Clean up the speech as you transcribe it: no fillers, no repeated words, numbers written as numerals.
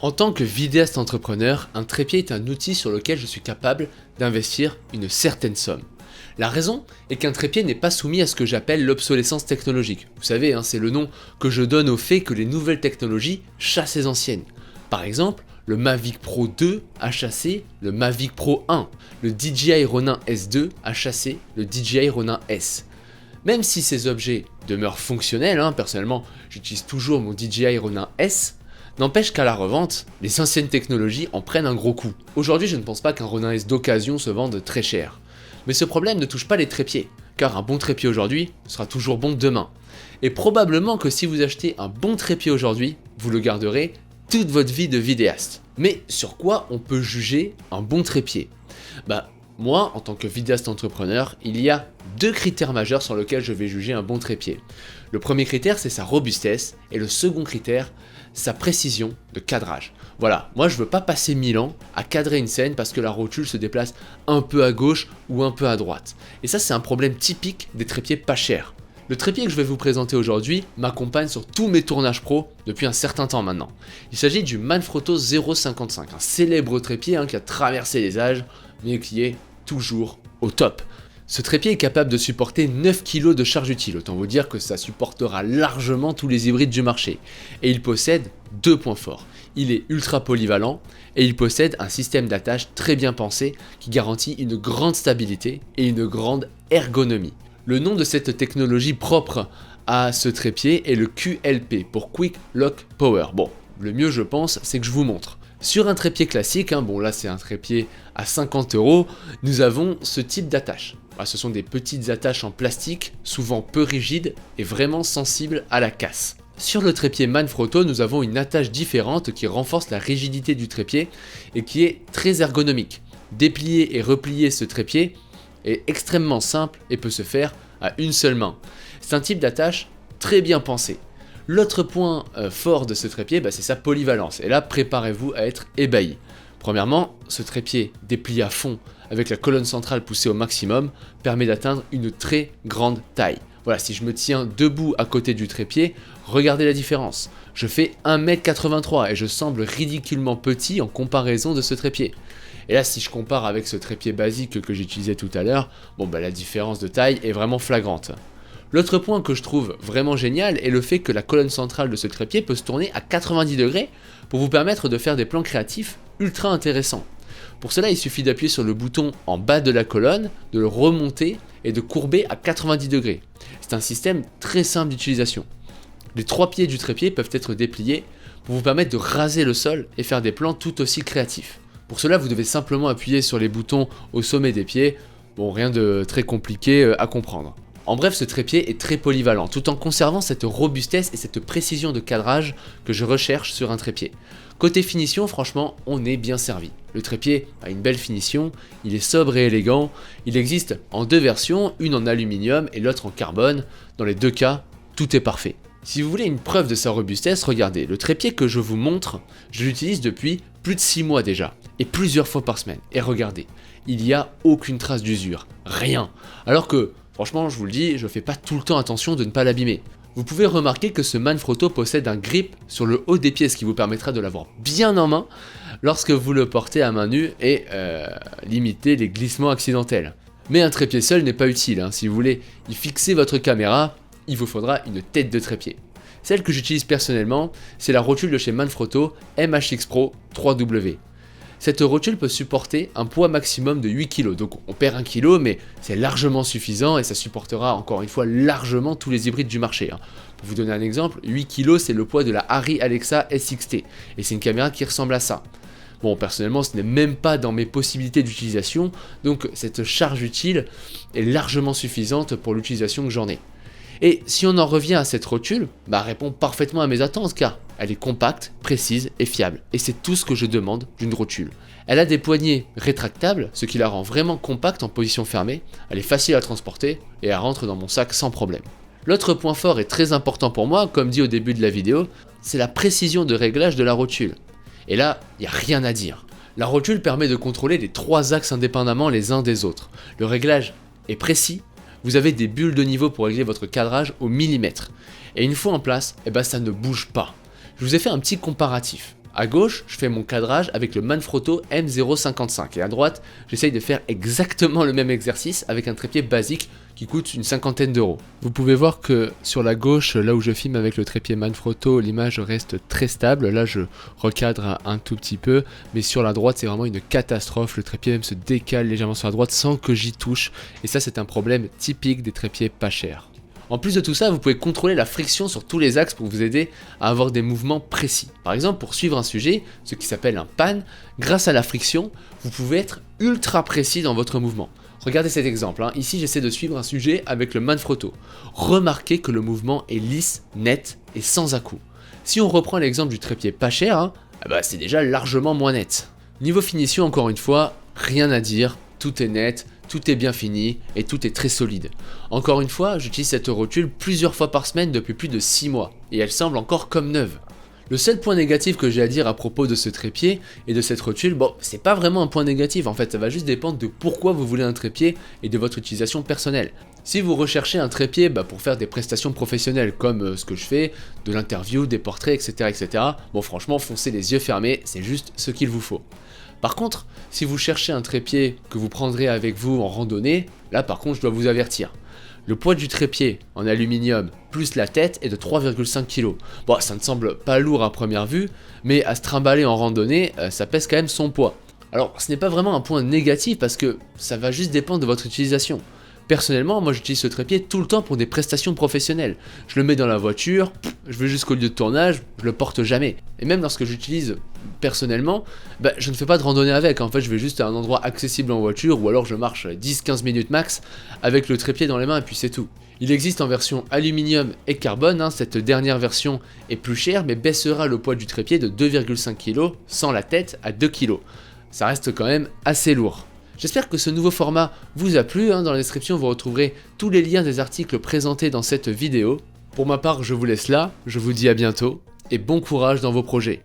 En tant que vidéaste entrepreneur, un trépied est un outil sur lequel je suis capable d'investir une certaine somme. La raison est qu'un trépied n'est pas soumis à ce que j'appelle l'obsolescence technologique. Vous savez, c'est le nom que je donne au fait que les nouvelles technologies chassent les anciennes. Par exemple, le Mavic Pro 2 a chassé le Mavic Pro 1, le DJI Ronin S2 a chassé le DJI Ronin S. Même si ces objets demeurent fonctionnels, personnellement j'utilise toujours mon DJI Ronin S, n'empêche qu'à la revente, les anciennes technologies en prennent un gros coup. Aujourd'hui, je ne pense pas qu'un Ronin S d'occasion se vende très cher. Mais ce problème ne touche pas les trépieds, car un bon trépied aujourd'hui sera toujours bon demain. Et probablement que si vous achetez un bon trépied aujourd'hui, vous le garderez toute votre vie de vidéaste. Mais sur quoi on peut juger un bon trépied ? Moi, en tant que vidéaste entrepreneur, il y a deux critères majeurs sur lesquels je vais juger un bon trépied. Le premier critère, c'est sa robustesse, et le second critère, sa précision de cadrage. Voilà, moi je veux pas passer 1000 ans à cadrer une scène parce que la rotule se déplace un peu à gauche ou un peu à droite. Et ça, c'est un problème typique des trépieds pas chers. Le trépied que je vais vous présenter aujourd'hui m'accompagne sur tous mes tournages pro depuis un certain temps maintenant. Il s'agit du Manfrotto 055, un célèbre trépied qui a traversé les âges, mais qui est toujours au top. Ce trépied est capable de supporter 9 kg de charge utile, autant vous dire que ça supportera largement tous les hybrides du marché. Et il possède deux points forts. Il est ultra polyvalent et il possède un système d'attache très bien pensé qui garantit une grande stabilité et une grande ergonomie. Le nom de cette technologie propre à ce trépied est le QLP pour Quick Lock Power. Bon, le mieux je pense, c'est que je vous montre. Sur un trépied classique, là c'est un trépied à 50 €, nous avons ce type d'attache. Ce sont des petites attaches en plastique, souvent peu rigides et vraiment sensibles à la casse. Sur le trépied Manfrotto, nous avons une attache différente qui renforce la rigidité du trépied et qui est très ergonomique. Déplier et replier ce trépied est extrêmement simple et peut se faire à une seule main. C'est un type d'attache très bien pensé. L'autre point fort de ce trépied, c'est sa polyvalence. Et là, préparez-vous à être ébahi. Premièrement, ce trépied déplié à fond avec la colonne centrale poussée au maximum permet d'atteindre une très grande taille. Voilà, si je me tiens debout à côté du trépied, regardez la différence. Je fais 1m83 et je semble ridiculement petit en comparaison de ce trépied. Et là, si je compare avec ce trépied basique que j'utilisais tout à l'heure, la différence de taille est vraiment flagrante. L'autre point que je trouve vraiment génial est le fait que la colonne centrale de ce trépied peut se tourner à 90 degrés pour vous permettre de faire des plans créatifs ultra intéressants. Pour cela, il suffit d'appuyer sur le bouton en bas de la colonne, de le remonter et de courber à 90 degrés. C'est un système très simple d'utilisation. Les trois pieds du trépied peuvent être dépliés pour vous permettre de raser le sol et faire des plans tout aussi créatifs. Pour cela, vous devez simplement appuyer sur les boutons au sommet des pieds. Rien de très compliqué à comprendre. En bref, ce trépied est très polyvalent, tout en conservant cette robustesse et cette précision de cadrage que je recherche sur un trépied. Côté finition, franchement, on est bien servi. Le trépied a une belle finition, il est sobre et élégant, il existe en deux versions, une en aluminium et l'autre en carbone. Dans les deux cas, tout est parfait. Si vous voulez une preuve de sa robustesse, regardez, le trépied que je vous montre, je l'utilise depuis plus de 6 mois déjà, et plusieurs fois par semaine. Et regardez, il n'y a aucune trace d'usure, rien. Alors que, franchement, je vous le dis, je fais pas tout le temps attention de ne pas l'abîmer. Vous pouvez remarquer que ce Manfrotto possède un grip sur le haut des pieds, ce qui vous permettra de l'avoir bien en main lorsque vous le portez à main nue et limiter les glissements accidentels. Mais un trépied seul n'est pas utile, si vous voulez y fixer votre caméra, il vous faudra une tête de trépied. Celle que j'utilise personnellement, c'est la rotule de chez Manfrotto MHX Pro 3W. Cette rotule peut supporter un poids maximum de 8 kg, donc on perd 1 kg, mais c'est largement suffisant et ça supportera encore une fois largement tous les hybrides du marché. Pour vous donner un exemple, 8 kg c'est le poids de la Arri Alexa SXT, et c'est une caméra qui ressemble à ça. Personnellement, ce n'est même pas dans mes possibilités d'utilisation, donc cette charge utile est largement suffisante pour l'utilisation que j'en ai. Et si on en revient à cette rotule, elle répond parfaitement à mes attentes car elle est compacte, précise et fiable. Et c'est tout ce que je demande d'une rotule. Elle a des poignées rétractables, ce qui la rend vraiment compacte en position fermée. Elle est facile à transporter et elle rentre dans mon sac sans problème. L'autre point fort et très important pour moi, comme dit au début de la vidéo, c'est la précision de réglage de la rotule. Et là, il n'y a rien à dire. La rotule permet de contrôler les trois axes indépendamment les uns des autres. Le réglage est précis. Vous avez des bulles de niveau pour régler votre cadrage au millimètre. Et une fois en place, ça ne bouge pas. Je vous ai fait un petit comparatif. À gauche, je fais mon cadrage avec le Manfrotto M055 et à droite, j'essaye de faire exactement le même exercice avec un trépied basique qui coûte une cinquantaine d'euros. Vous pouvez voir que sur la gauche, là où je filme avec le trépied Manfrotto, l'image reste très stable. Là, je recadre un tout petit peu, mais sur la droite, c'est vraiment une catastrophe. Le trépied même se décale légèrement sur la droite sans que j'y touche. Et ça, c'est un problème typique des trépieds pas chers. En plus de tout ça, vous pouvez contrôler la friction sur tous les axes pour vous aider à avoir des mouvements précis. Par exemple, pour suivre un sujet, ce qui s'appelle un pan, grâce à la friction, vous pouvez être ultra précis dans votre mouvement. Regardez cet exemple, ici j'essaie de suivre un sujet avec le Manfrotto. Remarquez que le mouvement est lisse, net et sans à-coups. Si on reprend l'exemple du trépied pas cher, c'est déjà largement moins net. Niveau finition, encore une fois, rien à dire, tout est net, tout est bien fini et tout est très solide. Encore une fois, j'utilise cette rotule plusieurs fois par semaine depuis plus de 6 mois et elle semble encore comme neuve. Le seul point négatif que j'ai à dire à propos de ce trépied et de cette rotule, c'est pas vraiment un point négatif en fait, ça va juste dépendre de pourquoi vous voulez un trépied et de votre utilisation personnelle. Si vous recherchez un trépied pour faire des prestations professionnelles comme ce que je fais, de l'interview, des portraits, etc. Franchement, foncez les yeux fermés, c'est juste ce qu'il vous faut. Par contre, si vous cherchez un trépied que vous prendrez avec vous en randonnée, là par contre je dois vous avertir. Le poids du trépied en aluminium plus la tête est de 3,5 kg. Ça ne semble pas lourd à première vue, mais à se trimballer en randonnée, ça pèse quand même son poids. Alors ce n'est pas vraiment un point négatif parce que ça va juste dépendre de votre utilisation. Personnellement, moi j'utilise ce trépied tout le temps pour des prestations professionnelles. Je le mets dans la voiture, je vais jusqu'au lieu de tournage, je le porte jamais. Et même lorsque j'utilise personnellement, je ne fais pas de randonnée avec. En fait, je vais juste à un endroit accessible en voiture ou alors je marche 10-15 minutes max avec le trépied dans les mains et puis c'est tout. Il existe en version aluminium et carbone, cette dernière version est plus chère mais baissera le poids du trépied de 2,5 kg sans la tête à 2 kg. Ça reste quand même assez lourd. J'espère que ce nouveau format vous a plu, dans la description vous retrouverez tous les liens des articles présentés dans cette vidéo. Pour ma part je vous laisse là, je vous dis à bientôt et bon courage dans vos projets.